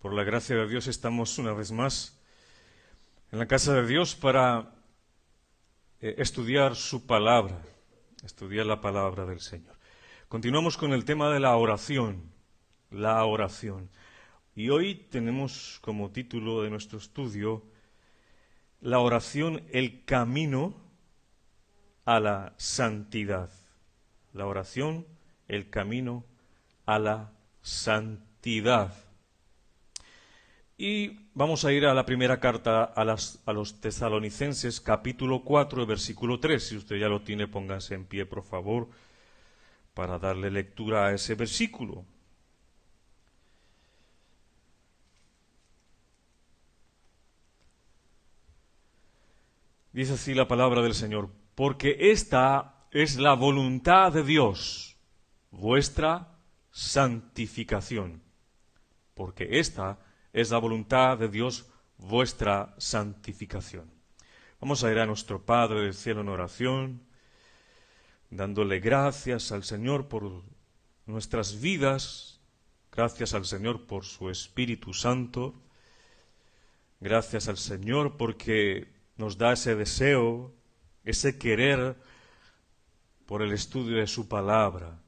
Por la gracia de Dios estamos una vez más en la casa de Dios para estudiar su palabra, estudiar la palabra del Señor. Continuamos con el tema de la oración, la oración. Y hoy tenemos como título de nuestro estudio la oración, el camino a la santidad. La oración, el camino a la santidad. Y vamos a ir a la primera carta a los Tesalonicenses, capítulo 4, versículo 3. Si usted ya lo tiene, póngase en pie, por favor, para darle lectura a ese versículo. Dice así la palabra del Señor: porque esta es la voluntad de Dios, vuestra santificación. Porque esta es la voluntad de Dios, vuestra santificación. Vamos a ir a nuestro Padre del cielo en oración, dándole gracias al Señor por nuestras vidas, gracias al Señor por su Espíritu Santo, gracias al Señor porque nos da ese deseo, ese querer por el estudio de su palabra.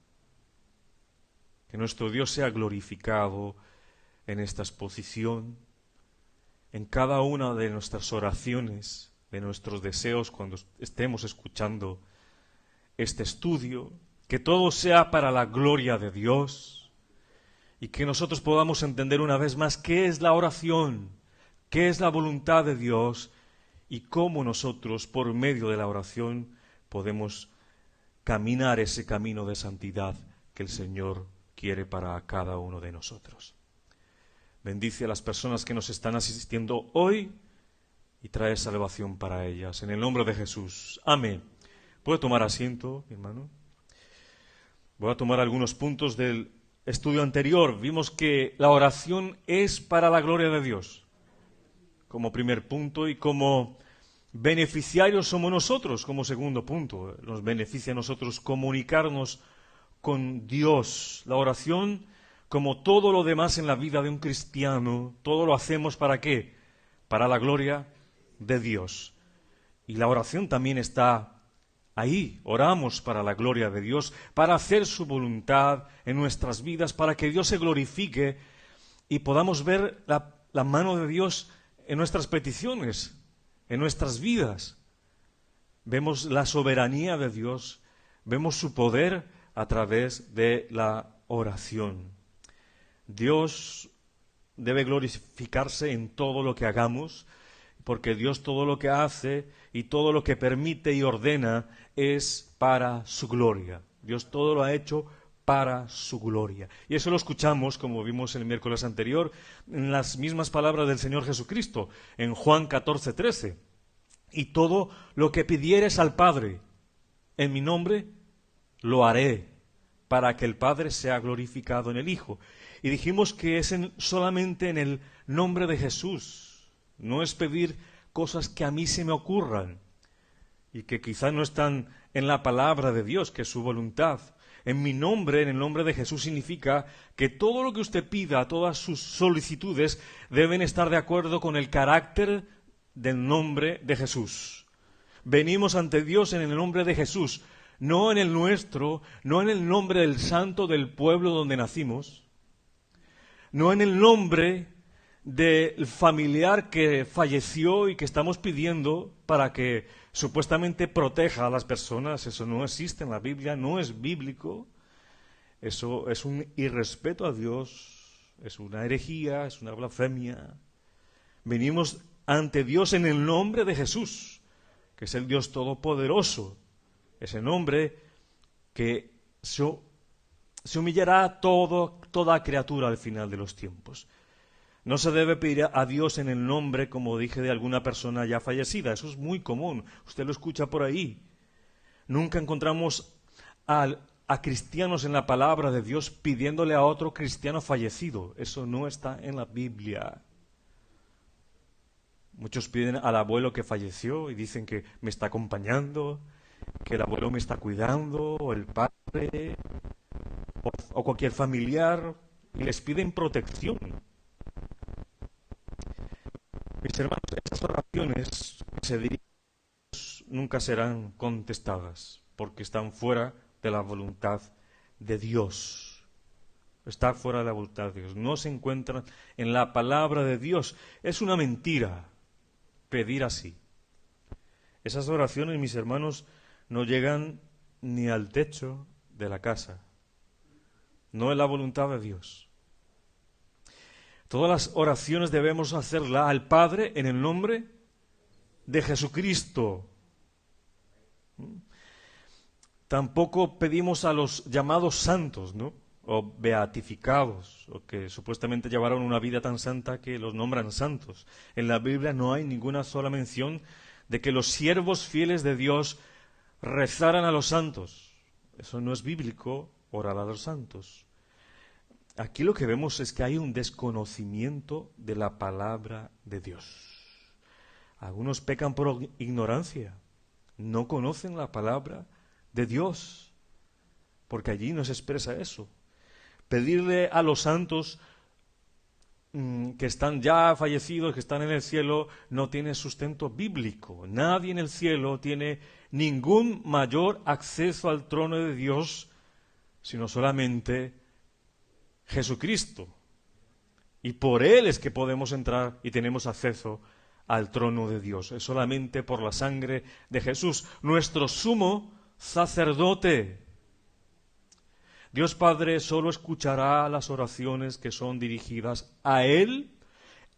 Que nuestro Dios sea glorificado en esta exposición, en cada una de nuestras oraciones, de nuestros deseos cuando estemos escuchando este estudio, que todo sea para la gloria de Dios y que nosotros podamos entender una vez más qué es la oración, qué es la voluntad de Dios y cómo nosotros, por medio de la oración, podemos caminar ese camino de santidad que el Señor quiere para cada uno de nosotros. Bendice a las personas que nos están asistiendo hoy y trae salvación para ellas. En el nombre de Jesús. Amén. ¿Puede tomar asiento, mi hermano? Voy a tomar algunos puntos del estudio anterior. Vimos que la oración es para la gloria de Dios, como primer punto, y como beneficiarios somos nosotros, como segundo punto. Nos beneficia a nosotros comunicarnos con Dios. La oración, como todo lo demás en la vida de un cristiano, todo lo hacemos ¿para qué? Para la gloria de Dios. Y la oración también está ahí. Oramos para la gloria de Dios, para hacer su voluntad en nuestras vidas, para que Dios se glorifique y podamos ver la mano de Dios en nuestras peticiones, en nuestras vidas. Vemos la soberanía de Dios, vemos su poder a través de la oración. Dios debe glorificarse en todo lo que hagamos, porque Dios todo lo que hace y todo lo que permite y ordena es para su gloria. Dios todo lo ha hecho para su gloria. Y eso lo escuchamos, como vimos el miércoles anterior, en las mismas palabras del Señor Jesucristo, en Juan 14:13. Y todo lo que pidieres al Padre en mi nombre, lo haré, para que el Padre sea glorificado en el Hijo. Y dijimos que es solamente en el nombre de Jesús. No es pedir cosas que a mí se me ocurran y que quizá no están en la palabra de Dios, que es su voluntad. En mi nombre, en el nombre de Jesús, significa que todo lo que usted pida, todas sus solicitudes, deben estar de acuerdo con el carácter del nombre de Jesús. Venimos ante Dios en el nombre de Jesús, no en el nuestro, no en el nombre del santo del pueblo donde nacimos, no en el nombre del familiar que falleció y que estamos pidiendo para que supuestamente proteja a las personas. Eso no existe en la Biblia, no es bíblico. Eso es un irrespeto a Dios, es una herejía, es una blasfemia. Venimos ante Dios en el nombre de Jesús, que es el Dios Todopoderoso, ese nombre que se humillará a toda criatura al final de los tiempos. No se debe pedir a Dios en el nombre, como dije, de alguna persona ya fallecida. Eso es muy común. Usted lo escucha por ahí. Nunca encontramos a cristianos en la palabra de Dios pidiéndole a otro cristiano fallecido. Eso no está en la Biblia. Muchos piden al abuelo que falleció y dicen que me está acompañando, que el abuelo me está cuidando, o el padre, o cualquier familiar, y les piden protección. hermanos, esas oraciones que se dirigen a Dios nunca serán contestadas, porque están fuera de la voluntad de Dios. Está fuera de la voluntad de Dios. No se encuentran en la palabra de Dios. Es una mentira pedir así. Esas oraciones, mis hermanos, no llegan ni al techo de la casa. No es la voluntad de Dios. Todas las oraciones debemos hacerlas al Padre en el nombre de Jesucristo. Tampoco pedimos a los llamados santos, ¿no? O beatificados, o que supuestamente llevaron una vida tan santa que los nombran santos. En la Biblia no hay ninguna sola mención de que los siervos fieles de Dios rezaran a los santos. Eso no es bíblico, orar a los santos. Aquí lo que vemos es que hay un desconocimiento de la palabra de Dios. Algunos pecan por ignorancia, no conocen la palabra de Dios, porque allí no se expresa eso. Pedirle a los santos que están ya fallecidos, que están en el cielo, no tiene sustento bíblico. Nadie en el cielo tiene ningún mayor acceso al trono de Dios, sino solamente Jesucristo. Y por Él es que podemos entrar y tenemos acceso al trono de Dios. Es solamente por la sangre de Jesús, nuestro sumo sacerdote. Dios Padre solo escuchará las oraciones que son dirigidas a Él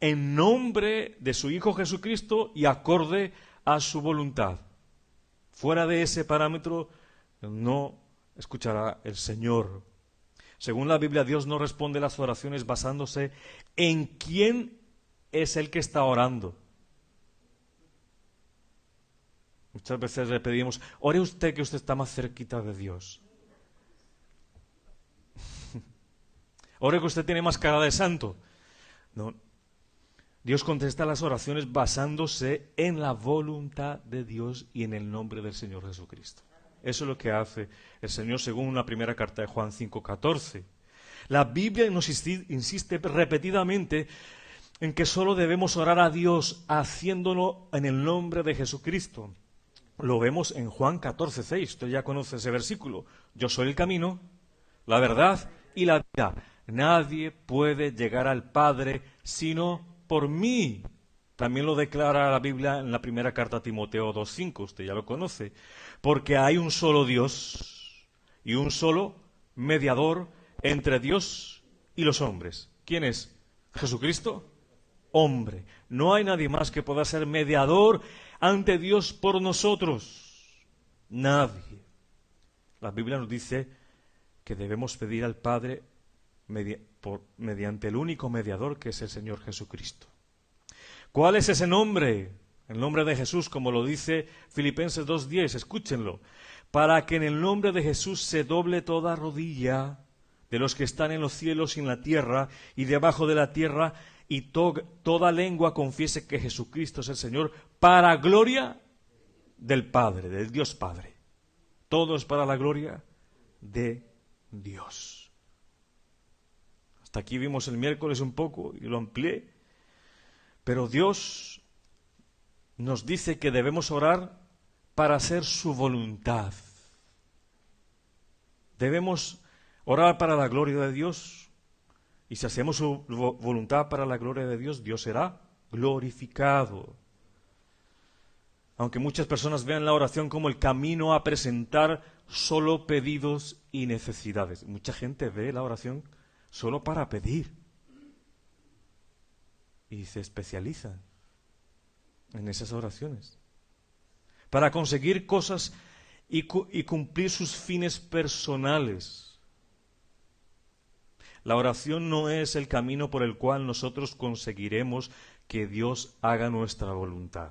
en nombre de su Hijo Jesucristo y acorde a su voluntad. Fuera de ese parámetro no escuchará el Señor. Según la Biblia, Dios no responde las oraciones basándose en quién es el que está orando. Muchas veces le pedimos, ore usted que usted está más cerquita de Dios. Ore que usted tiene más cara de santo. No. Dios contesta las oraciones basándose en la voluntad de Dios y en el nombre del Señor Jesucristo. Eso es lo que hace el Señor según la primera carta de Juan 5:14. La Biblia nos insiste repetidamente en que solo debemos orar a Dios haciéndolo en el nombre de Jesucristo. Lo vemos en Juan 14:6. Usted ya conoce ese versículo. Yo soy el camino, la verdad y la vida. Nadie puede llegar al Padre sino por mí. También lo declara la Biblia en la primera carta a Timoteo 2:5. Usted ya lo conoce. Porque hay un solo Dios y un solo mediador entre Dios y los hombres. ¿Quién es? ¿Jesucristo? Hombre. No hay nadie más que pueda ser mediador ante Dios por nosotros. Nadie. La Biblia nos dice que debemos pedir al Padre mediante el único mediador que es el Señor Jesucristo. ¿Cuál es ese nombre? El nombre de Jesús, como lo dice Filipenses 2:10, escúchenlo. Para que en el nombre de Jesús se doble toda rodilla de los que están en los cielos y en la tierra y debajo de la tierra, y toda lengua confiese que Jesucristo es el Señor, para gloria del Padre, del Dios Padre. Todo es para la gloria de Dios. Hasta aquí vimos el miércoles un poco y lo amplié. Pero Dios nos dice que debemos orar para hacer su voluntad. Debemos orar para la gloria de Dios. Y si hacemos su voluntad para la gloria de Dios, Dios será glorificado. Aunque muchas personas vean la oración como el camino a presentar solo pedidos y necesidades. Mucha gente ve la oración solo para pedir. Y se especializan en esas oraciones. Para conseguir cosas y cumplir sus fines personales. La oración no es el camino por el cual nosotros conseguiremos que Dios haga nuestra voluntad.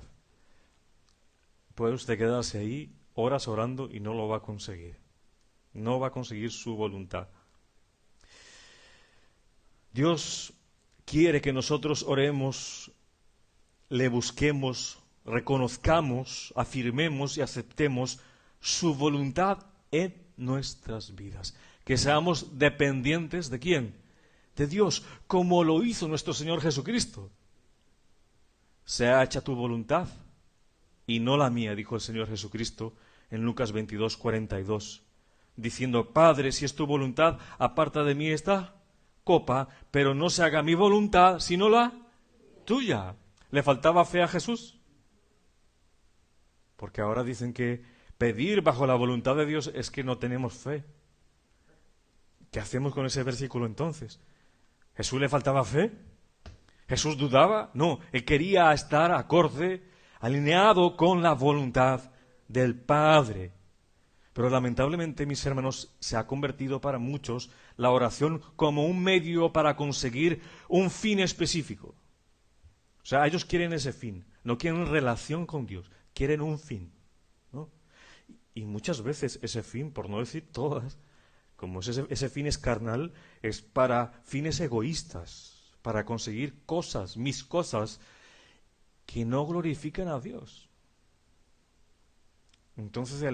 Puede usted quedarse ahí horas orando y no lo va a conseguir. No va a conseguir su voluntad. Dios quiere que nosotros oremos, le busquemos, reconozcamos, afirmemos y aceptemos su voluntad en nuestras vidas. Que seamos dependientes ¿de quién? De Dios, como lo hizo nuestro Señor Jesucristo. sea hecha tu voluntad y no la mía, dijo el Señor Jesucristo en Lucas 22, 42, diciendo, Padre, si es tu voluntad, aparta de mí esta copa, pero no se haga mi voluntad, sino la tuya. ¿Le faltaba fe a Jesús? Porque ahora dicen que pedir bajo la voluntad de Dios es que no tenemos fe. ¿Qué hacemos con ese versículo entonces? ¿Jesús le faltaba fe? ¿Jesús dudaba? No, él quería estar acorde, alineado con la voluntad del Padre. Pero lamentablemente, mis hermanos, se ha convertido para muchos la oración como un medio para conseguir un fin específico. O sea, ellos quieren ese fin, no quieren relación con Dios, quieren un fin, ¿no? Y muchas veces ese fin, por no decir todas, como ese fin es carnal, es para fines egoístas, para conseguir cosas, mis cosas, que no glorifican a Dios. Entonces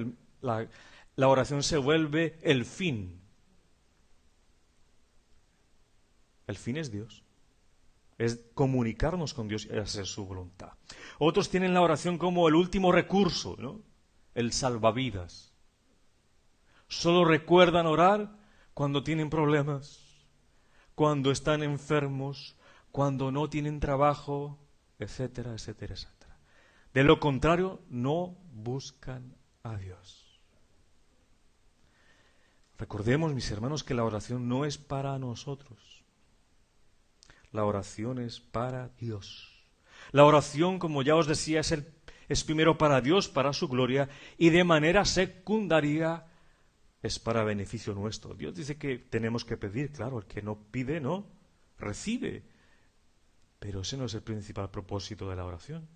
la oración se vuelve el fin. El fin es Dios. Es comunicarnos con Dios y hacer su voluntad. Otros tienen la oración como el último recurso, ¿no? El salvavidas. Solo recuerdan orar cuando tienen problemas, cuando están enfermos, cuando no tienen trabajo, etcétera, etcétera, etcétera. De lo contrario, no buscan a Dios. Recordemos, mis hermanos, que la oración no es para nosotros. La oración es para Dios. La oración, como ya os decía, es primero para Dios, para su gloria, y de manera secundaria es para beneficio nuestro. Dios dice que tenemos que pedir, claro, el que no pide, no recibe. Pero ese no es el principal propósito de la oración.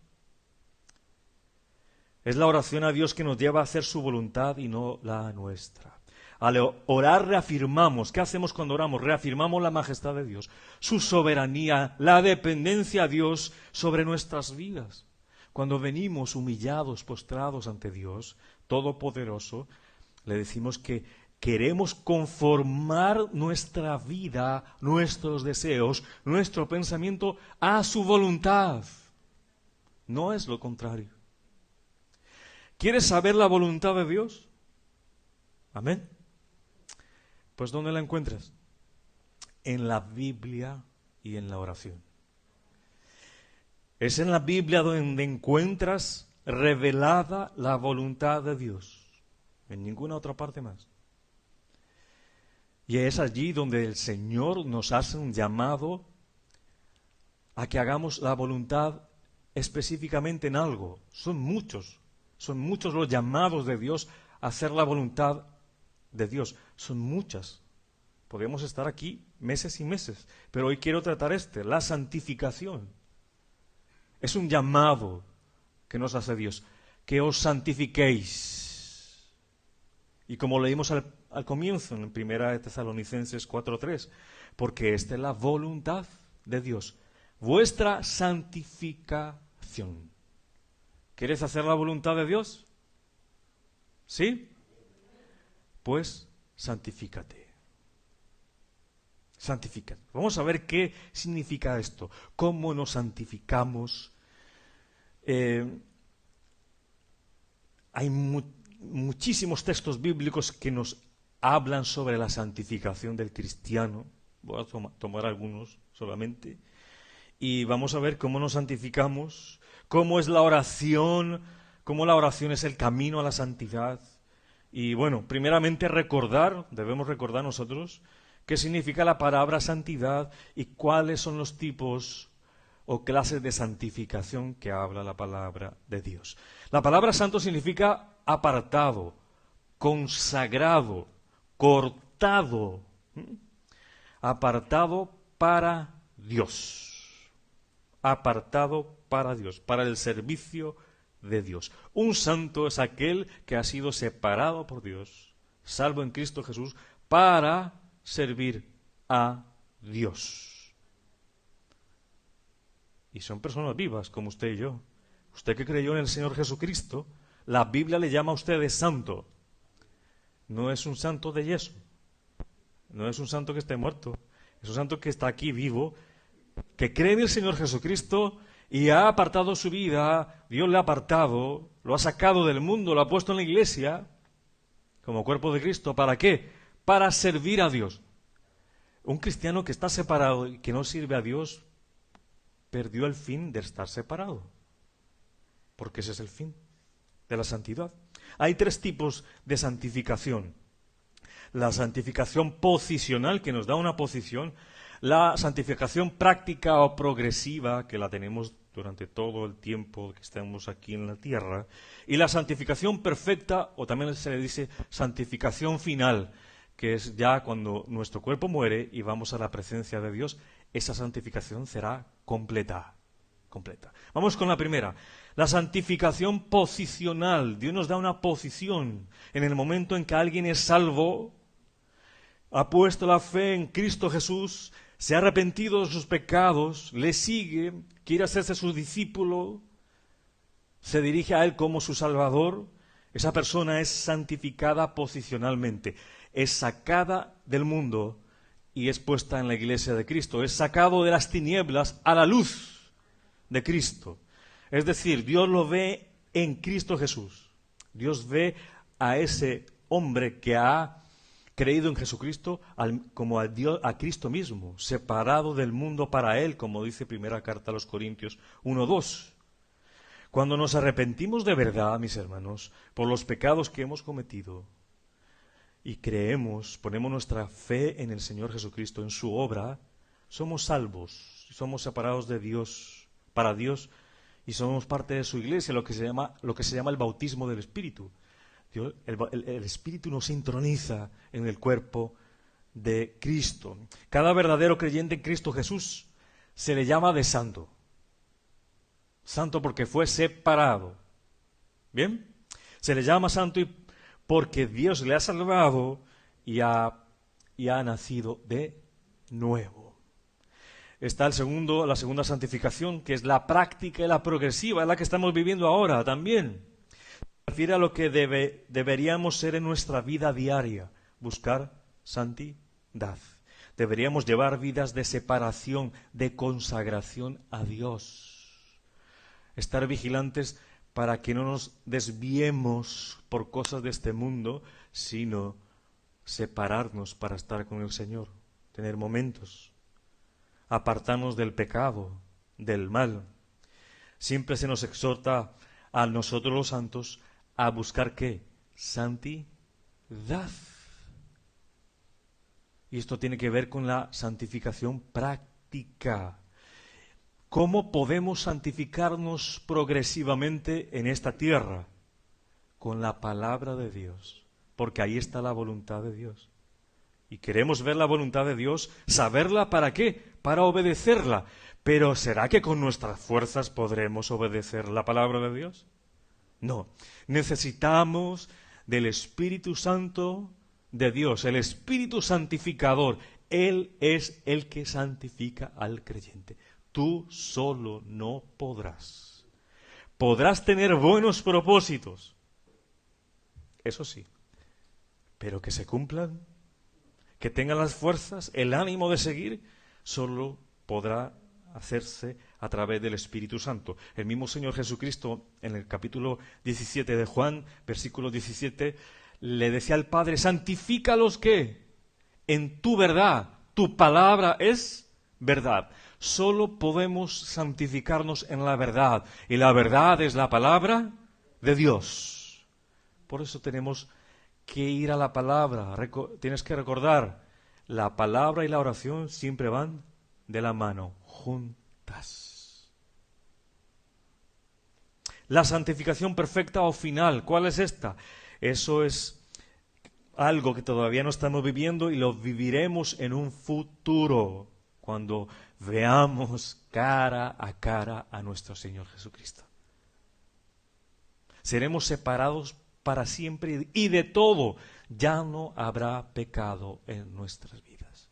Es la oración a Dios que nos lleva a hacer su voluntad y no la nuestra. Al orar reafirmamos, ¿qué hacemos cuando oramos? Reafirmamos la majestad de Dios, su soberanía, la dependencia a Dios sobre nuestras vidas. Cuando venimos humillados, postrados ante Dios Todopoderoso, le decimos que queremos conformar nuestra vida, nuestros deseos, nuestro pensamiento a su voluntad. No es lo contrario. ¿Quieres saber la voluntad de Dios? Amén. Pues ¿dónde la encuentras? En la Biblia y en la oración. Es en la Biblia donde encuentras revelada la voluntad de Dios. En ninguna otra parte más. Y es allí donde el Señor nos hace un llamado a que hagamos la voluntad específicamente en algo. Son muchos los llamados de Dios a hacer la voluntad de Dios. Son muchas. Podemos estar aquí meses y meses, pero hoy quiero tratar la santificación. Es un llamado que nos hace Dios, que os santifiquéis. Y como leímos al comienzo, en 1 Tesalonicenses 4:3, porque esta es la voluntad de Dios, vuestra santificación. ¿Quieres hacer la voluntad de Dios? ¿Sí? Pues santifícate. Santifícate. Vamos a ver qué significa esto, cómo nos santificamos. Hay muchísimos textos bíblicos que nos hablan sobre la santificación del cristiano. Voy a tomar algunos solamente. Y vamos a ver cómo nos santificamos, cómo es la oración, cómo la oración es el camino a la santidad. Y bueno, primeramente debemos recordar nosotros qué significa la palabra santidad y cuáles son los tipos o clases de santificación que habla la palabra de Dios. La palabra santo significa apartado, consagrado, cortado, apartado para Dios. Apartado para Dios, para el servicio de Dios. Un santo es aquel que ha sido separado por Dios, salvo en Cristo Jesús, para servir a Dios. Y son personas vivas como usted y yo. Usted que creyó en el Señor Jesucristo, la Biblia le llama a usted de santo. No es un santo de yeso. No es un santo que esté muerto. Es un santo que está aquí vivo, que cree en el Señor Jesucristo y ha apartado su vida, Dios le ha apartado, lo ha sacado del mundo, lo ha puesto en la iglesia, como cuerpo de Cristo. ¿Para qué? Para servir a Dios. Un cristiano que está separado y que no sirve a Dios, perdió el fin de estar separado, porque ese es el fin de la santidad. Hay 3 tipos de santificación. La santificación posicional, que nos da una posición, la santificación práctica o progresiva, que la tenemos durante todo el tiempo que estamos aquí en la tierra, y la santificación perfecta, o también se le dice santificación final, que es ya cuando nuestro cuerpo muere y vamos a la presencia de Dios, esa santificación será completa. Vamos con la primera, la santificación posicional. Dios nos da una posición. En el momento en que alguien es salvo, ha puesto la fe en Cristo Jesús, se ha arrepentido de sus pecados, le sigue, quiere hacerse su discípulo, se dirige a Él como su Salvador, esa persona es santificada posicionalmente, es sacada del mundo y es puesta en la iglesia de Cristo, es sacado de las tinieblas a la luz de Cristo. Es decir, Dios lo ve en Cristo Jesús. Dios ve a ese hombre que ha creído en Jesucristo como a Cristo mismo, separado del mundo para Él, como dice primera carta a los Corintios 1:2. Cuando nos arrepentimos de verdad, mis hermanos, por los pecados que hemos cometido y creemos, ponemos nuestra fe en el Señor Jesucristo, en su obra, somos salvos, somos separados de Dios, para Dios, y somos parte de su iglesia, lo que se llama el bautismo del Espíritu. Dios, el Espíritu nos introniza en el cuerpo de Cristo. Cada verdadero creyente en Cristo Jesús se le llama de santo. Santo porque fue separado. ¿Bien? Se le llama santo porque Dios le ha salvado y ha nacido de nuevo. Está la segunda santificación, que es la práctica y la progresiva, es la que estamos viviendo ahora también. Refiere a lo que deberíamos ser en nuestra vida diaria, buscar santidad. Deberíamos llevar vidas de separación, de consagración a Dios. Estar vigilantes para que no nos desviemos por cosas de este mundo, sino separarnos para estar con el Señor, tener momentos, apartarnos del pecado, del mal. Siempre se nos exhorta a nosotros los santos a buscar ¿qué? Santidad. Y esto tiene que ver con la santificación práctica. ¿Cómo podemos santificarnos progresivamente en esta tierra? Con la palabra de Dios, porque ahí está la voluntad de Dios. Y queremos ver la voluntad de Dios, saberla ¿para qué? Para obedecerla. Pero ¿será que con nuestras fuerzas podremos obedecer la palabra de Dios? No, necesitamos del Espíritu Santo de Dios, el Espíritu santificador. Él es el que santifica al creyente. Tú solo no podrás. Podrás tener buenos propósitos, eso sí, pero que se cumplan, que tengan las fuerzas, el ánimo de seguir, solo podrá hacerse a través del Espíritu Santo. El mismo Señor Jesucristo, en el capítulo 17 de Juan, versículo 17, le decía al Padre, santifícalos ¿qué? En tu verdad, tu palabra es verdad. Solo podemos santificarnos en la verdad, y la verdad es la palabra de Dios. Por eso tenemos que ir a la palabra. Tienes que recordar, la palabra y la oración siempre van de la mano, juntas. La santificación perfecta o final, ¿cuál es esta? Eso es algo que todavía no estamos viviendo y lo viviremos en un futuro, cuando veamos cara a nuestro Señor Jesucristo. Seremos separados para siempre y de todo. Ya no habrá pecado en nuestras vidas.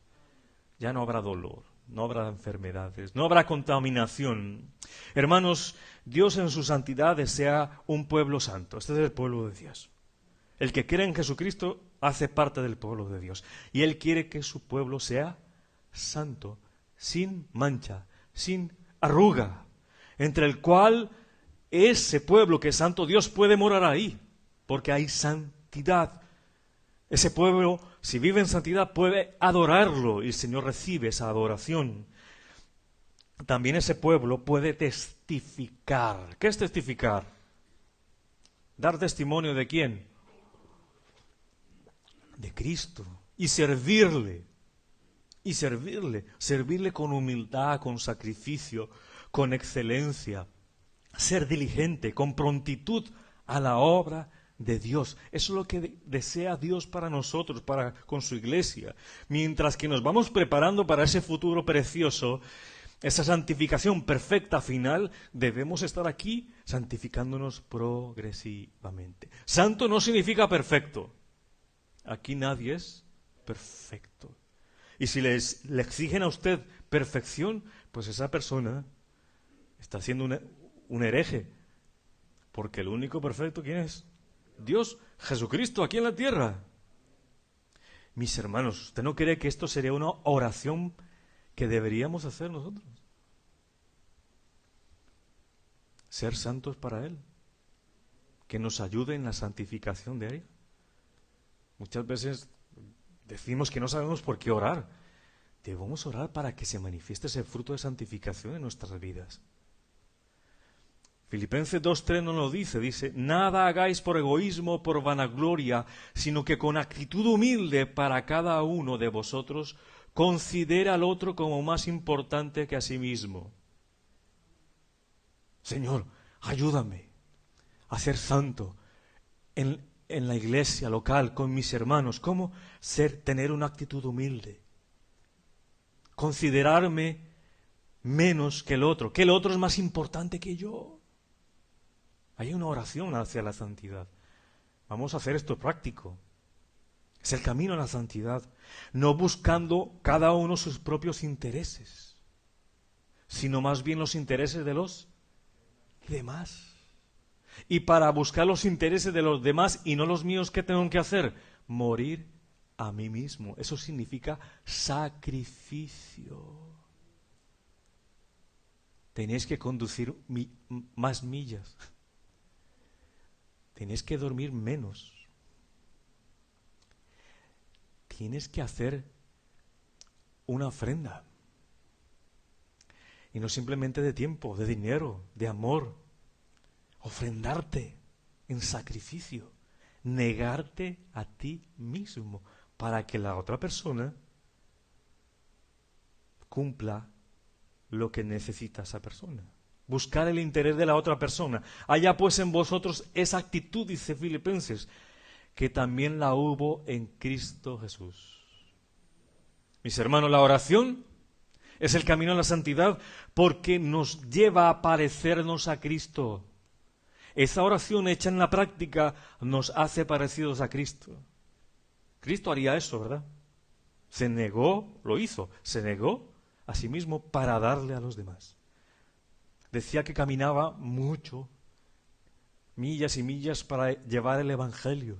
Ya no habrá dolor. No habrá enfermedades, no habrá contaminación. Hermanos, Dios en su santidad desea un pueblo santo. Este es el pueblo de Dios. El que cree en Jesucristo hace parte del pueblo de Dios. Y Él quiere que su pueblo sea santo, sin mancha, sin arruga. entre el cual ese pueblo que es santo, Dios puede morar ahí, porque hay santidad. Ese pueblo, si vive en santidad, puede adorarlo y el Señor recibe esa adoración. También ese pueblo puede testificar. ¿Qué es testificar? ¿Dar testimonio de quién? De Cristo. Y servirle. Y servirle. Servirle con humildad, con sacrificio, con excelencia. Ser diligente, con prontitud a la obra de Dios. Eso es lo que desea Dios para nosotros, con su iglesia. Mientras que nos vamos preparando para ese futuro precioso, esa santificación perfecta final, debemos estar aquí santificándonos progresivamente. Santo no significa perfecto. Aquí nadie es perfecto. Y si le exigen a usted perfección, pues esa persona está siendo un hereje. Porque el único perfecto, ¿quién es? Dios, Jesucristo, aquí en la tierra. Mis hermanos, ¿usted no cree que esto sería una oración que deberíamos hacer nosotros? Ser santos para Él, que nos ayude en la santificación diaria. Muchas veces decimos que no sabemos por qué orar. Debemos orar para que se manifieste ese fruto de santificación en nuestras vidas. Filipenses 2:3 nos lo dice, nada hagáis por egoísmo o por vanagloria, sino que con actitud humilde para cada uno de vosotros considera al otro como más importante que a sí mismo. Señor, ayúdame a ser santo en la iglesia local, con mis hermanos. ¿Cómo? Tener una actitud humilde. Considerarme menos que el otro es más importante que yo. Hay una oración hacia la santidad. Vamos a hacer esto práctico. Es el camino a la santidad. No buscando cada uno sus propios intereses, sino más bien los intereses de los demás. Y para buscar los intereses de los demás y no los míos, ¿qué tengo que hacer? Morir a mí mismo. Eso significa sacrificio. Tenéis que conducir más millas. Tienes que dormir menos. Tienes que hacer una ofrenda. Y no simplemente de tiempo, de dinero, de amor. Ofrendarte en sacrificio. Negarte a ti mismo para que la otra persona cumpla lo que necesita esa persona. Buscar el interés de la otra persona. Haya pues en vosotros esa actitud, dice Filipenses, que también la hubo en Cristo Jesús. Mis hermanos, la oración es el camino a la santidad porque nos lleva a parecernos a Cristo. Esa oración hecha en la práctica nos hace parecidos a Cristo. Cristo haría eso, ¿verdad? Se negó, lo hizo, se negó a sí mismo para darle a los demás. Decía que caminaba mucho, millas y millas para llevar el Evangelio.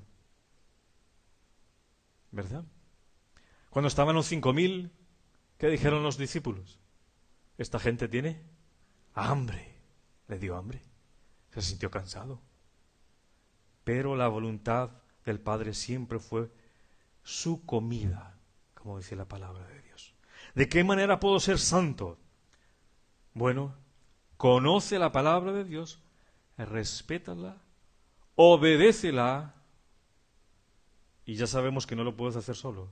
¿Verdad? Cuando estaban los 5.000, ¿qué dijeron los discípulos? Esta gente tiene hambre. Le dio hambre. Se sintió cansado. Pero la voluntad del Padre siempre fue su comida, como dice la palabra de Dios. ¿De qué manera puedo ser santo? Bueno, conoce la palabra de Dios, respétala, obedécela, y ya sabemos que no lo puedes hacer solo.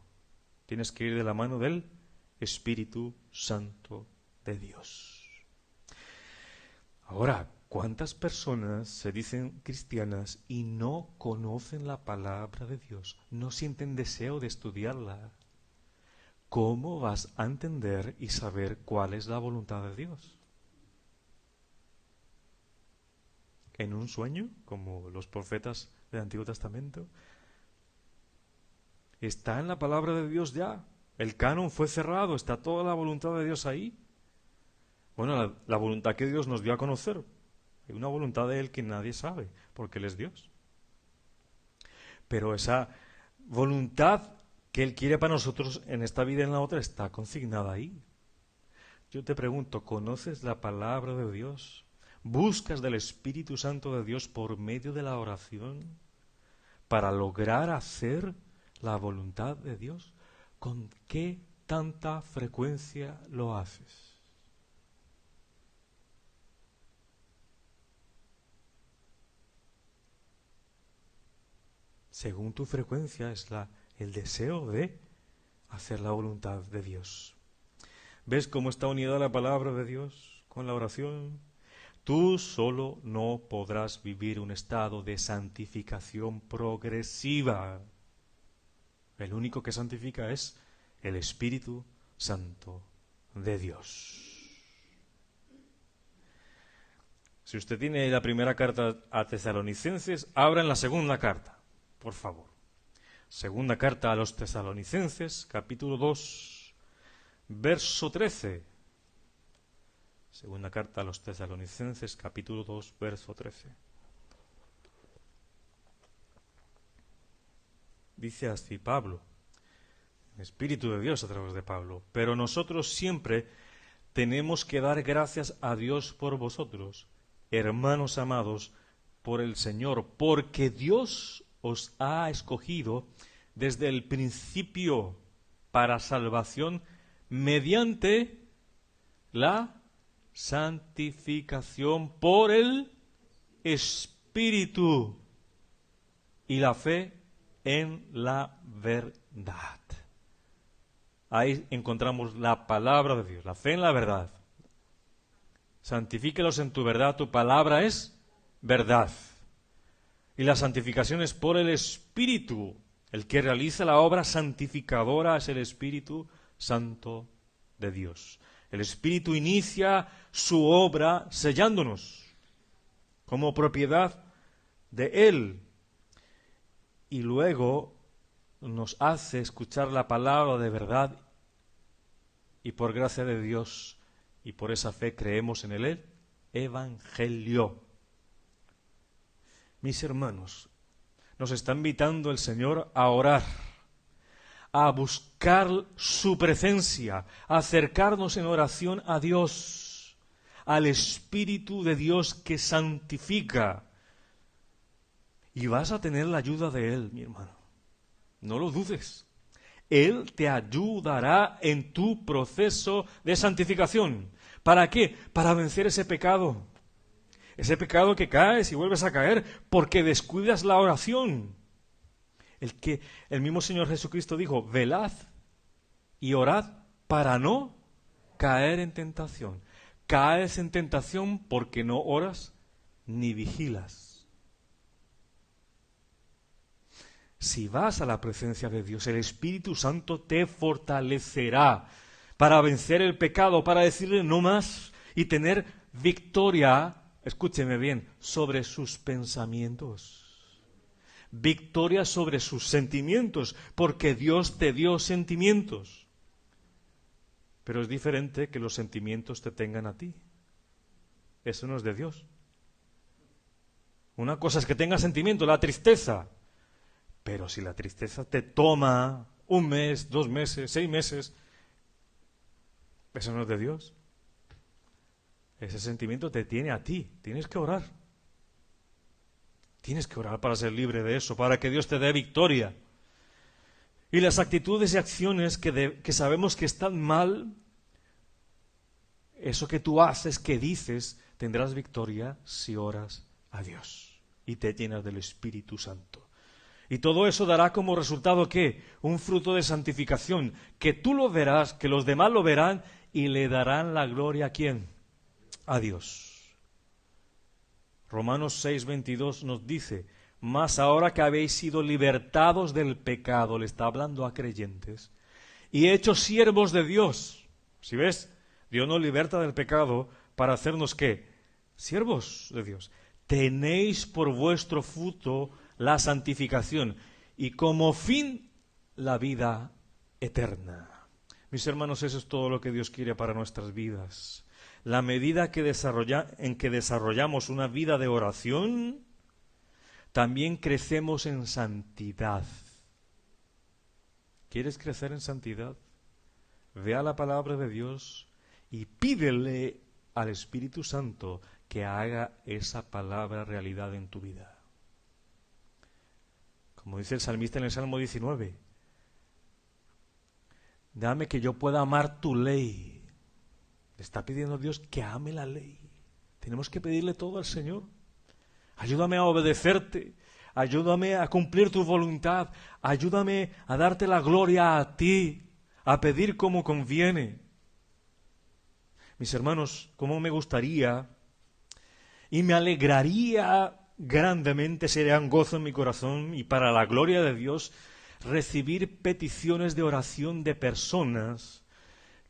Tienes que ir de la mano del Espíritu Santo de Dios. Ahora, ¿cuántas personas se dicen cristianas y no conocen la palabra de Dios? No sienten deseo de estudiarla. ¿Cómo vas a entender y saber cuál es la voluntad de Dios? ¿En un sueño, como los profetas del Antiguo Testamento? Está en la palabra de Dios ya. El canon fue cerrado, está toda la voluntad de Dios ahí. Bueno, la voluntad que Dios nos dio a conocer. Hay una voluntad de Él que nadie sabe, porque Él es Dios. Pero esa voluntad que Él quiere para nosotros en esta vida y en la otra está consignada ahí. Yo te pregunto, ¿conoces la palabra de Dios? buscas del Espíritu Santo de Dios por medio de la oración para lograr hacer la voluntad de Dios? ¿Con qué tanta frecuencia lo haces? Según tu frecuencia es el deseo de hacer la voluntad de Dios. ¿Ves cómo está unida la palabra de Dios con la oración? Tú solo no podrás vivir un estado de santificación progresiva. El único que santifica es el Espíritu Santo de Dios. Si usted tiene la primera carta a Tesalonicenses, abra en la segunda carta, por favor. Segunda carta a los Tesalonicenses, capítulo 2, verso 13. Segunda carta a los Tesalonicenses, capítulo 2, verso 13. Dice así Pablo, el Espíritu de Dios a través de Pablo: pero nosotros siempre tenemos que dar gracias a Dios por vosotros, hermanos amados por el Señor, porque Dios os ha escogido desde el principio para salvación mediante la santificación por el Espíritu y la fe en la verdad. Ahí encontramos la palabra de Dios, la fe en la verdad. Santifíquelos en tu verdad, tu palabra es verdad. Y la santificación es por el Espíritu. El que realiza la obra santificadora es el Espíritu Santo de Dios. El Espíritu inicia su obra sellándonos como propiedad de Él. Y luego nos hace escuchar la palabra de verdad y por gracia de Dios y por esa fe creemos en el Evangelio. Mis hermanos, nos está invitando el Señor a orar, a buscar su presencia, a acercarnos en oración a Dios, al Espíritu de Dios que santifica. Y vas a tener la ayuda de Él, mi hermano. No lo dudes. Él te ayudará en tu proceso de santificación. ¿Para qué? Para vencer ese pecado. Ese pecado que caes y vuelves a caer porque descuidas la oración. El mismo Señor Jesucristo dijo: velad y orad para no caer en tentación. Caes en tentación porque no oras ni vigilas. Si vas a la presencia de Dios, el Espíritu Santo te fortalecerá para vencer el pecado, para decirle no más y tener victoria, escúcheme bien, sobre sus pensamientos. Victoria sobre sus sentimientos, porque Dios te dio sentimientos. Pero es diferente que los sentimientos te tengan a ti. Eso no es de Dios. Una cosa es que tengas sentimiento, la tristeza. Pero si la tristeza te toma 1 mes, 2 meses, 6 meses, eso no es de Dios. Ese sentimiento te tiene a ti. Tienes que orar. Tienes que orar para ser libre de eso, para que Dios te dé victoria. Y las actitudes y acciones que sabemos que están mal, eso que tú haces, que dices, tendrás victoria si oras a Dios y te llenas del Espíritu Santo. Y todo eso dará como resultado, ¿qué? Un fruto de santificación, que tú lo verás, que los demás lo verán y le darán la gloria ¿a quién? A Dios. Romanos 6:22 nos dice: mas ahora que habéis sido libertados del pecado, le está hablando a creyentes, y hechos siervos de Dios. ¿Sí ves? Dios nos liberta del pecado para hacernos ¿qué? Siervos de Dios. Tenéis por vuestro fruto la santificación y como fin la vida eterna. Mis hermanos, eso es todo lo que Dios quiere para nuestras vidas. La medida en que desarrollamos una vida de oración, también crecemos en santidad. ¿Quieres crecer en santidad? Ve a la palabra de Dios y pídele al Espíritu Santo que haga esa palabra realidad en tu vida. Como dice el salmista en el Salmo 19, dame que yo pueda amar tu ley. Le está pidiendo a Dios que ame la ley. Tenemos que pedirle todo al Señor. Ayúdame a obedecerte, ayúdame a cumplir tu voluntad, ayúdame a darte la gloria a ti, a pedir como conviene. Mis hermanos, cómo me gustaría y me alegraría grandemente, sería un gozo en mi corazón y para la gloria de Dios, recibir peticiones de oración de personas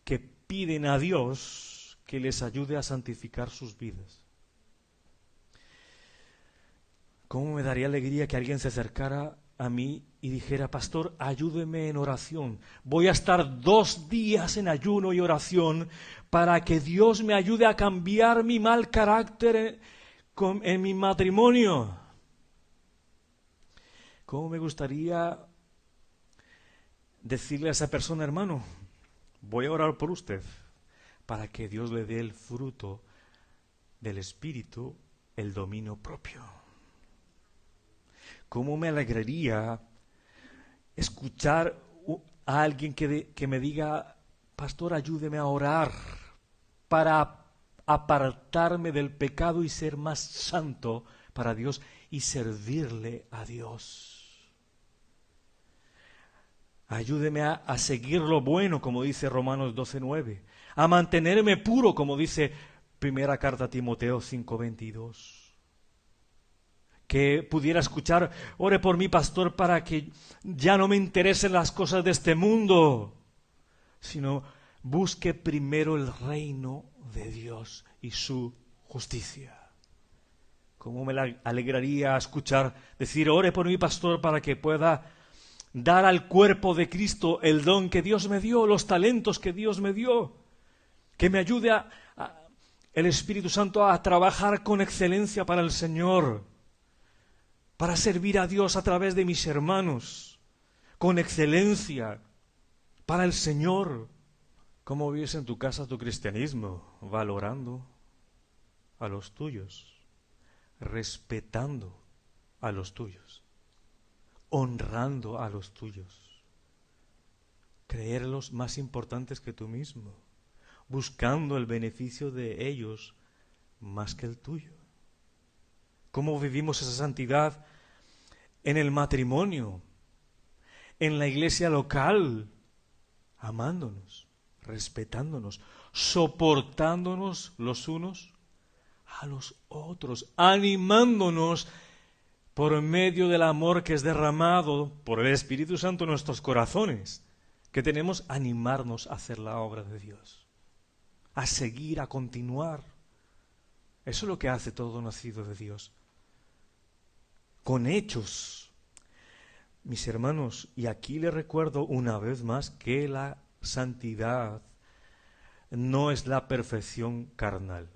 que piden a Dios que les ayude a santificar sus vidas. ¿Cómo me daría alegría que alguien se acercara a mí y dijera, pastor, ayúdeme en oración? Voy a estar 2 días en ayuno y oración para que Dios me ayude a cambiar mi mal carácter en mi matrimonio. ¿Cómo me gustaría decirle a esa persona, hermano, voy a orar por usted para que Dios le dé el fruto del Espíritu, el dominio propio? ¿Cómo me alegraría escuchar a alguien que me diga, pastor, ayúdeme a orar para apartarme del pecado y ser más santo para Dios y servirle a Dios? Ayúdeme a seguir lo bueno, como dice Romanos 12:9, a mantenerme puro, como dice primera carta a Timoteo 5:22. Que pudiera escuchar, ore por mi pastor para que ya no me interesen las cosas de este mundo, sino busque primero el reino de Dios y su justicia. ¿Cómo me alegraría escuchar decir, ore por mi pastor para que pueda dar al cuerpo de Cristo el don que Dios me dio, los talentos que Dios me dio, que me ayude el Espíritu Santo a trabajar con excelencia para el Señor, para servir a Dios a través de mis hermanos, con excelencia, para el Señor? ¿Cómo vives en tu casa tu cristianismo? Valorando a los tuyos, respetando a los tuyos, honrando a los tuyos, creerlos más importantes que tú mismo, buscando el beneficio de ellos más que el tuyo. ¿Cómo vivimos esa santidad en el matrimonio, en la iglesia local, amándonos, respetándonos, soportándonos los unos a los otros, animándonos por medio del amor que es derramado por el Espíritu Santo en nuestros corazones, que tenemos que animarnos a hacer la obra de Dios, a seguir, a continuar? Eso es lo que hace todo nacido de Dios, con hechos. Mis hermanos, y aquí les recuerdo una vez más que la santidad no es la perfección carnal.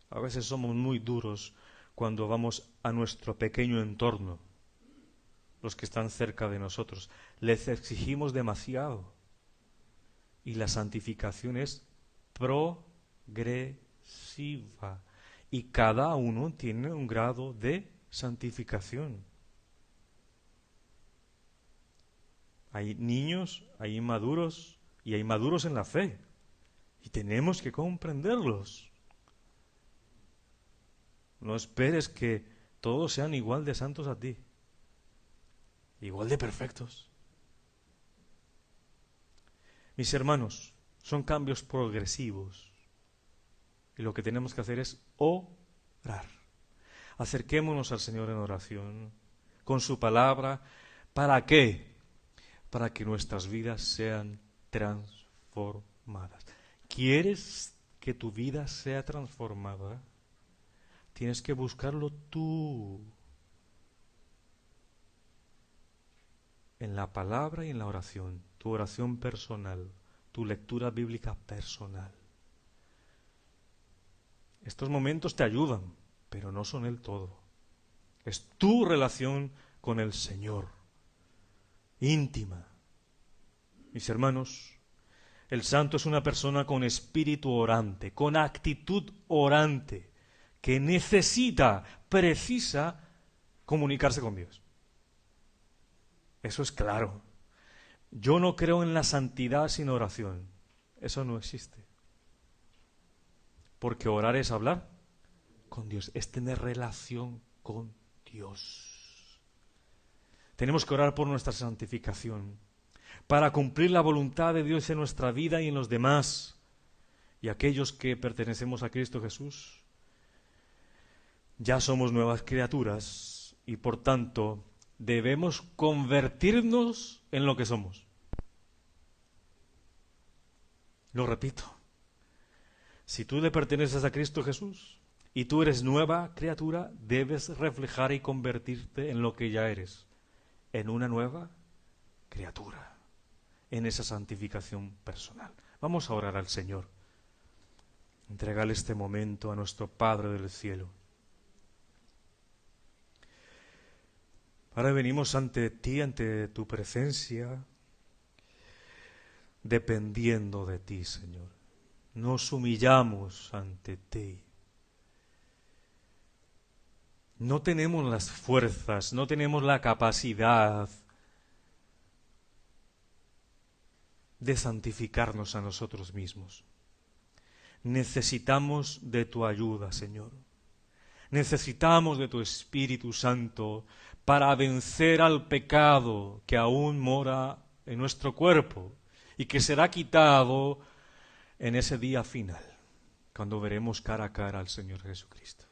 A veces somos muy duros cuando vamos a nuestro pequeño entorno, los que están cerca de nosotros. Les exigimos demasiado. Y la santificación es progresiva. Y cada uno tiene un grado de santificación. Hay niños, hay inmaduros y hay maduros en la fe. Y tenemos que comprenderlos. No esperes que todos sean igual de santos a ti, igual de perfectos. Mis hermanos, son cambios progresivos. Y lo que tenemos que hacer es orar. Acerquémonos al Señor en oración, con su palabra. ¿Para qué? Para que nuestras vidas sean transformadas. ¿Quieres que tu vida sea transformada? Tienes que buscarlo tú, en la palabra y en la oración, tu oración personal, tu lectura bíblica personal. Estos momentos te ayudan, pero no son el todo. Es tu relación con el Señor, íntima. Mis hermanos, el santo es una persona con espíritu orante, con actitud orante. que necesita, precisa comunicarse con Dios. Eso es claro. Yo no creo en la santidad sin oración. Eso no existe. Porque orar es hablar con Dios, es tener relación con Dios. Tenemos que orar por nuestra santificación, para cumplir la voluntad de Dios en nuestra vida y en los demás. Y aquellos que pertenecemos a Cristo Jesús, ya somos nuevas criaturas y por tanto debemos convertirnos en lo que somos. Lo repito, si tú le perteneces a Cristo Jesús y tú eres nueva criatura, debes reflejar y convertirte en lo que ya eres, en una nueva criatura, en esa santificación personal. Vamos a orar al Señor, entregarle este momento a nuestro Padre del cielo. Ahora venimos ante ti, ante tu presencia, dependiendo de ti, Señor. Nos humillamos ante ti. No tenemos las fuerzas, no tenemos la capacidad de santificarnos a nosotros mismos. Necesitamos de tu ayuda, Señor. Necesitamos de tu Espíritu Santo para vencer al pecado que aún mora en nuestro cuerpo y que será quitado en ese día final, cuando veremos cara a cara al Señor Jesucristo.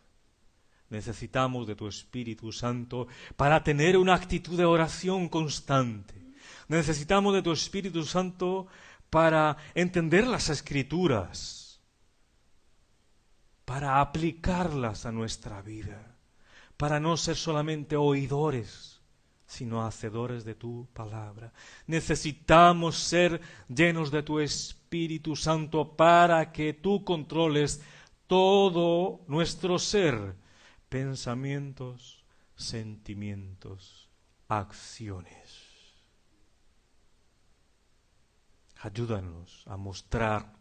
Necesitamos de tu Espíritu Santo para tener una actitud de oración constante. Necesitamos de tu Espíritu Santo para entender las Escrituras, para aplicarlas a nuestra vida, para no ser solamente oidores, sino hacedores de tu palabra. Necesitamos ser llenos de tu Espíritu Santo para que tú controles todo nuestro ser, pensamientos, sentimientos, acciones. Ayúdanos a mostrar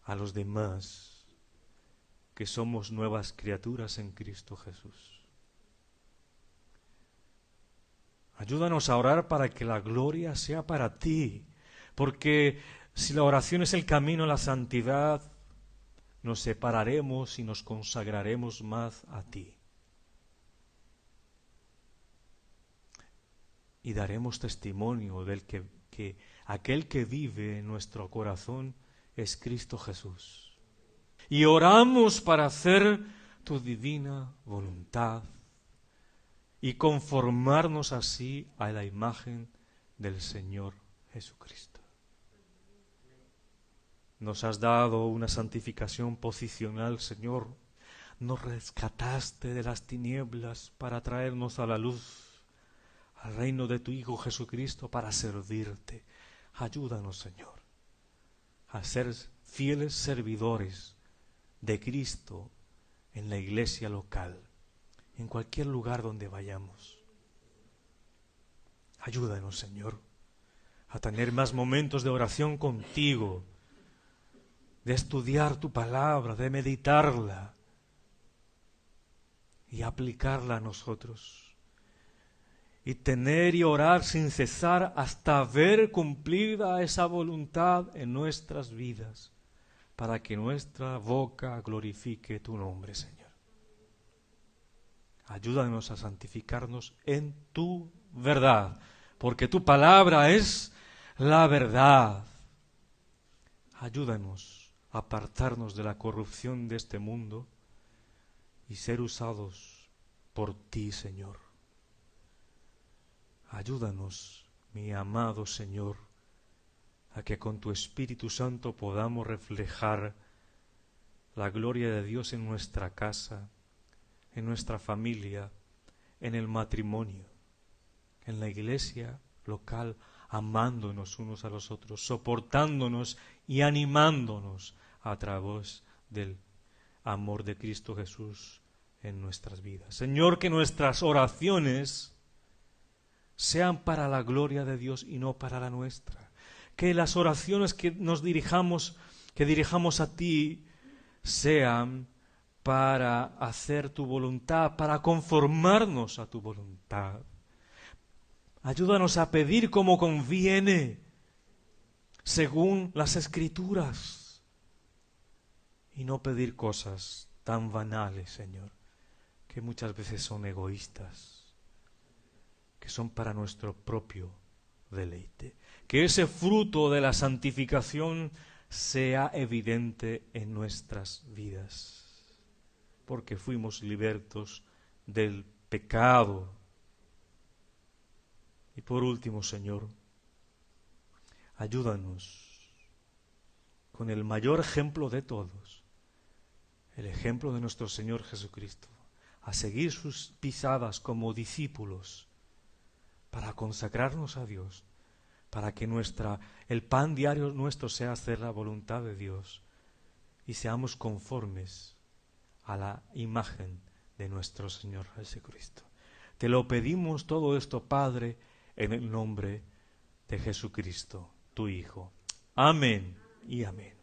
a los demás que somos nuevas criaturas en Cristo Jesús. Ayúdanos a orar para que la gloria sea para ti, porque si la oración es el camino a la santidad, nos separaremos y nos consagraremos más a ti. Y daremos testimonio del que aquel que vive en nuestro corazón es Cristo Jesús. Y oramos para hacer tu divina voluntad y conformarnos así a la imagen del Señor Jesucristo. Nos has dado una santificación posicional, Señor. Nos rescataste de las tinieblas para traernos a la luz, al reino de tu Hijo Jesucristo, para servirte. Ayúdanos, Señor, a ser fieles servidores de Cristo en la iglesia local, en cualquier lugar donde vayamos. Ayúdanos, Señor, a tener más momentos de oración contigo, de estudiar tu palabra, de meditarla y aplicarla a nosotros. Y tener y orar sin cesar hasta ver cumplida esa voluntad en nuestras vidas, para que nuestra boca glorifique tu nombre, Señor. Ayúdanos a santificarnos en tu verdad, porque tu palabra es la verdad. Ayúdanos a apartarnos de la corrupción de este mundo y ser usados por ti, Señor. Ayúdanos, mi amado Señor, a que con tu Espíritu Santo podamos reflejar la gloria de Dios en nuestra casa, en nuestra familia, en el matrimonio, en la iglesia local, amándonos unos a los otros, soportándonos y animándonos a través del amor de Cristo Jesús en nuestras vidas. Señor, que nuestras oraciones sean para la gloria de Dios y no para la nuestra. Que las oraciones que dirijamos a ti sean para hacer tu voluntad, para conformarnos a tu voluntad. Ayúdanos a pedir como conviene, según las Escrituras, y no pedir cosas tan banales, Señor, que muchas veces son egoístas, que son para nuestro propio deleite. Que ese fruto de la santificación sea evidente en nuestras vidas, porque fuimos libertos del pecado. Y por último, Señor, ayúdanos con el mayor ejemplo de todos, el ejemplo de nuestro Señor Jesucristo, a seguir sus pisadas como discípulos, para consagrarnos a Dios, para que el pan diario nuestro sea hacer la voluntad de Dios y seamos conformes a la imagen de nuestro Señor Jesucristo. Te lo pedimos todo esto, Padre, en el nombre de Jesucristo, tu Hijo. Amén y amén.